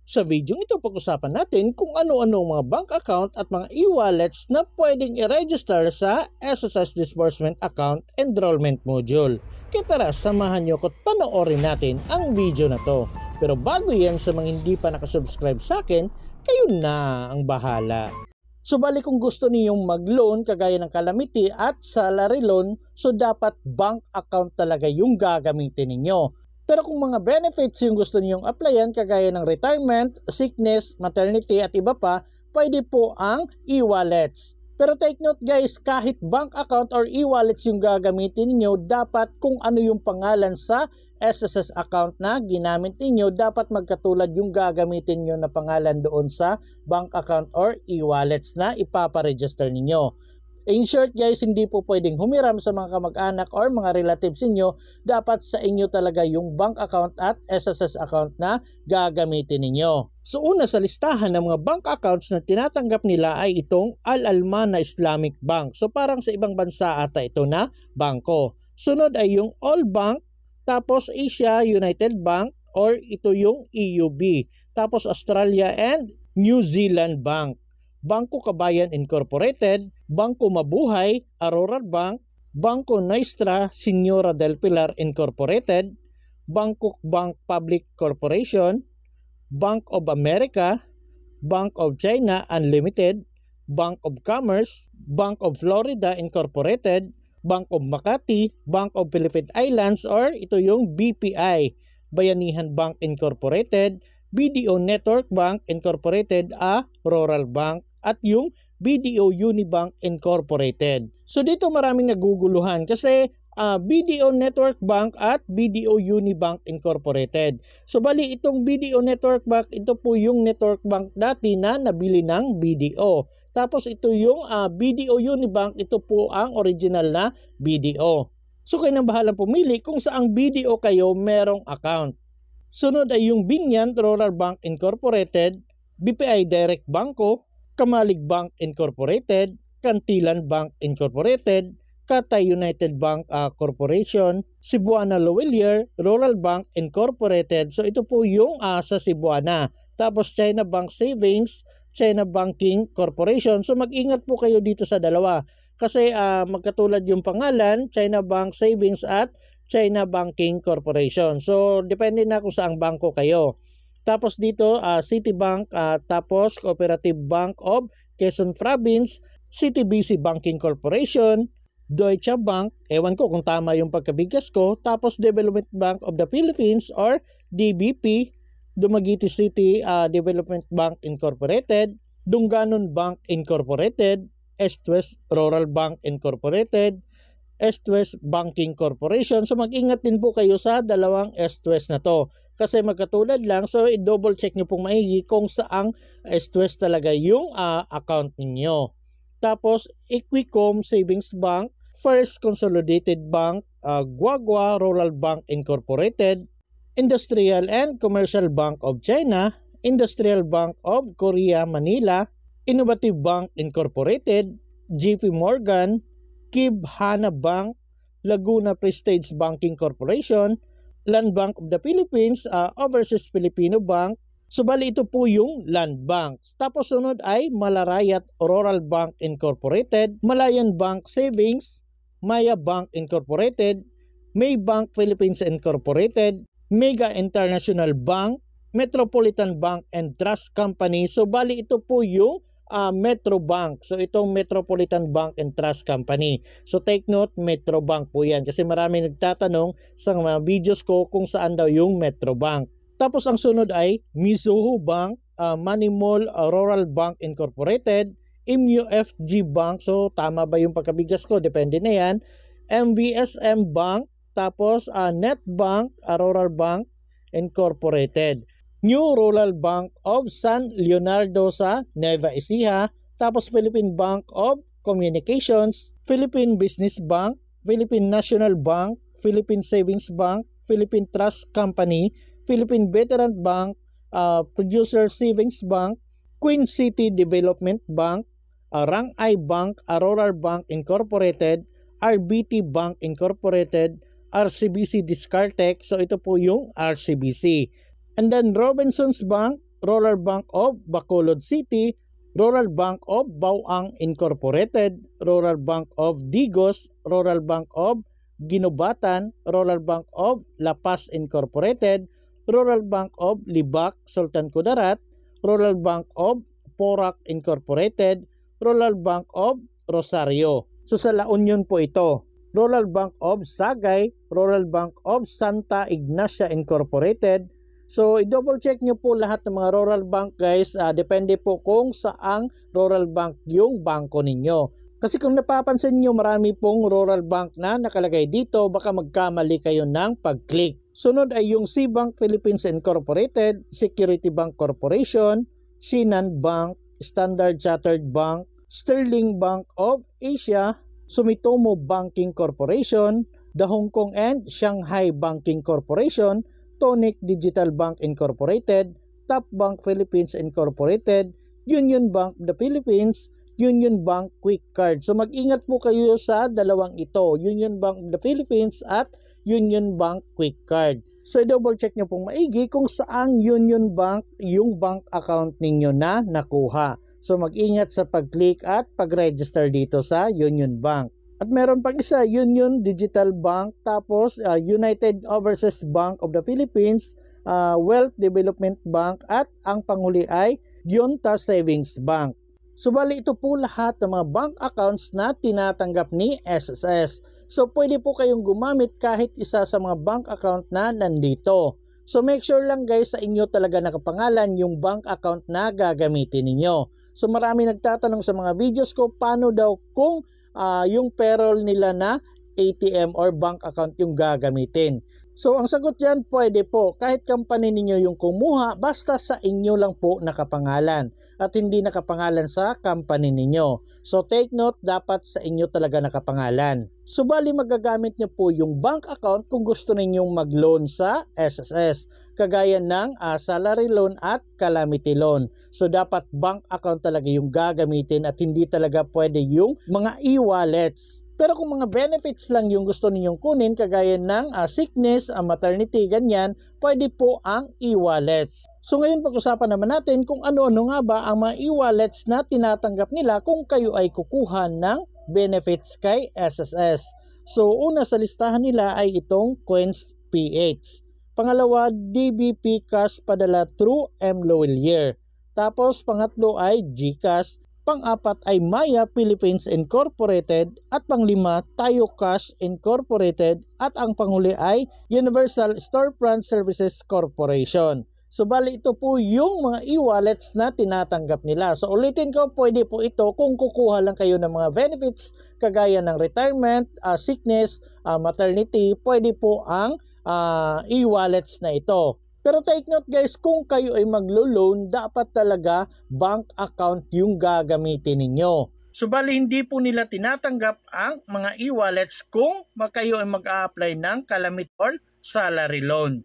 Sa video ito, pag-usapan natin kung ano-ano ang mga bank account at mga e-wallets na pwedeng i-register sa SSS Disbursement Account Enrollment Module. Kaya tara, samahan nyo ko at panoorin natin ang video na to. Pero bago yan, sa mga hindi pa nakasubscribe sa akin, kayo na ang bahala. So bali kung gusto niyong mag-loan kagaya ng calamity at salary loan, so dapat bank account talaga yung gagamitin ninyo. Pero kung mga benefits yung gusto niyong applyan kagaya ng retirement, sickness, maternity at iba pa, pwede po ang e-wallets. Pero take note guys, kahit bank account or e-wallets yung gagamitin niyo, dapat kung ano yung pangalan sa SSS account na ginamit niyo, dapat magkatulad yung gagamitin niyo na pangalan doon sa bank account or e-wallets na ipaparegister niyo. In short guys, hindi po pwedeng humiram sa mga kamag-anak or mga relatives inyo. Dapat sa inyo talaga yung bank account at SSS account na gagamitin ninyo. So una sa listahan ng mga bank accounts na tinatanggap nila ay itong Al-Almana Islamic Bank. So parang sa ibang bansa ata ito na bangko. Sunod ay yung All Bank, tapos Asia United Bank or ito yung EUB. Tapos Australia and New Zealand Bank. Bangko Kabayan Incorporated, Bangko Mabuhay, Aurora Bank, Bangko Nuestra Señora del Pilar Incorporated, Bangkok Bank Public Corporation, Bank of America, Bank of China Unlimited, Bank of Commerce, Bank of Florida Incorporated, Bank of Makati, Bank of Philippine Islands or ito yung BPI, Bayanihan Bank Incorporated, BDO Network Bank Incorporated, Rural Bank, at yung BDO Unibank Incorporated. So dito maraming naguguluhan kasi BDO Network Bank at BDO Unibank Incorporated. So bali itong BDO Network Bank, ito po yung network bank dati na nabili ng BDO. Tapos ito yung BDO Unibank, ito po ang original na BDO. So kayo nang bahalang pumili kung saang BDO kayo merong account. Sunod ay yung Binyan Rural Bank Incorporated, BPI Direct Banco, Kamalig Bank Incorporated, Kantilan Bank Incorporated, Katay United Bank Corporation, Cebuana Lowellier Rural Bank Incorporated. So ito po yung sa Cebuana. Tapos China Bank Savings, China Banking Corporation. So mag-ingat po kayo dito sa dalawa. Kasi magkatulad yung pangalan, China Bank Savings at China Banking Corporation. So depende na kung saang bangko kayo. Tapos dito Citibank, tapos Cooperative Bank of Quezon Province, CTBC Banking Corporation, Deutsche Bank, ewan ko kung tama yung pagkabigas ko, tapos Development Bank of the Philippines or DBP, Dumaguete City Development Bank Incorporated, Dunganon Bank Incorporated, East-West Rural Bank Incorporated, East-West Banking Corporation. So mag-ingat din po kayo sa dalawang East-West na to. Kasi magkatulad lang, so i-double check nyo pong maigi kung saang East-West talaga yung account ninyo. Tapos Equicom Savings Bank, First Consolidated Bank, Guagua Rural Bank Incorporated, Industrial and Commercial Bank of China, Industrial Bank of Korea Manila, Innovative Bank Incorporated, JP Morgan, Kib Hana Bank, Laguna Prestige Banking Corporation, Land Bank of the Philippines, Overseas Filipino Bank. So bali ito po yung Land Bank. Tapos sunod ay Malarayat Rural Bank Incorporated, Malayan Bank Savings, Maya Bank Incorporated, Maybank Philippines Incorporated, Mega International Bank, Metropolitan Bank and Trust Company. So bali ito po yung Metro Bank. So itong Metropolitan Bank and Trust Company. So take note, Metro Bank po yan. Kasi marami nagtatanong sa mga videos ko kung saan daw yung Metro Bank. Tapos ang sunod ay Mizuho Bank, Manimol Rural Bank Incorporated, MUFG Bank. So tama ba yung pagkabigas ko? Depende na yan. MVSM Bank. Tapos NetBank Rural Bank Incorporated. New Rural Bank of San Leonardo sa Nueva Ecija, tapos Philippine Bank of Communications, Philippine Business Bank, Philippine National Bank, Philippine Savings Bank, Philippine Trust Company, Philippine Veteran Bank, Producer Savings Bank, Queen City Development Bank, Rangay Bank, Aurora Bank Incorporated, RBT Bank Incorporated, RCBC Discartec. So ito po yung RCBC. And then Robinsons Bank, Rural Bank of Bacolod City, Rural Bank of Bauang Incorporated, Rural Bank of Digos, Rural Bank of Ginobatan, Rural Bank of La Paz Incorporated, Rural Bank of Libak, Sultan Kudarat, Rural Bank of Porac Incorporated, Rural Bank of Rosario. So sa La Union po ito. Rural Bank of Sagay, Rural Bank of Santa Ignacia Incorporated. So i-double check nyo po lahat ng mga rural bank guys, depende po kung saang rural bank yung bangko ninyo. Kasi kung napapansin nyo marami pong rural bank na nakalagay dito, baka magkamali kayo ng pag-click. Sunod ay yung C-Bank Philippines Incorporated, Security Bank Corporation, Sinan Bank, Standard Chartered Bank, Sterling Bank of Asia, Sumitomo Banking Corporation, the Hong Kong and Shanghai Banking Corporation, Tonic Digital Bank Incorporated, Top Bank Philippines Incorporated, Union Bank of the Philippines, Union Bank Quick Card. So mag-ingat po kayo sa dalawang ito, Union Bank of the Philippines at Union Bank Quick Card. So double check nyo pong maigi kung saang Union Bank yung bank account ninyo na nakuha. So mag-ingat sa pag-click at pag-register dito sa Union Bank. At meron pang isa, Union Digital Bank, tapos United Overseas Bank of the Philippines, Wealth Development Bank, at ang panghuli ay Yunta Savings Bank. So bali ito po lahat ng mga bank accounts na tinatanggap ni SSS. So pwede po kayong gumamit kahit isa sa mga bank account na nandito. So make sure lang guys sa inyo talaga nakapangalan yung bank account na gagamitin ninyo. So marami nagtatanong sa mga videos ko paano daw kung yung payroll nila na ATM or bank account yung gagamitin. So ang sagot dyan, pwede po. Kahit company ninyo yung kumuha, basta sa inyo lang po nakapangalan at hindi nakapangalan sa company ninyo. So take note, dapat sa inyo talaga nakapangalan. So bali magagamit nyo po yung bank account kung gusto ninyong mag-loan sa SSS. Kagaya ng salary loan at calamity loan. So dapat bank account talaga yung gagamitin at hindi talaga pwede yung mga e-wallets. Pero kung mga benefits lang yung gusto ninyong kunin, kagaya ng sickness, maternity, ganyan, pwede po ang e-wallets. So ngayon pag-usapan naman natin kung ano-ano nga ba ang mga e-wallets na tinatanggap nila kung kayo ay kukuha ng benefits kay SSS. So una sa listahan nila ay itong Coins PH. Pangalawa, DBP Cash padala through mLoyalier. Tapos pangatlo ay GCash. Pang-apat ay Maya Philippines Incorporated at panglima Tayo Cash Incorporated at ang panghuli ay Universal Storefront Services Corporation. So bali ito po yung mga e-wallets na tinatanggap nila. So ulitin ko, pwede po ito kung kukuha lang kayo ng mga benefits kagaya ng retirement, sickness, maternity, pwede po ang e-wallets na ito. Pero take note guys, kung kayo ay maglo-loan, dapat talaga bank account yung gagamitin ninyo. So bali hindi po nila tinatanggap ang mga e-wallets kung kayo ay mag-a-apply ng calamity or salary loan.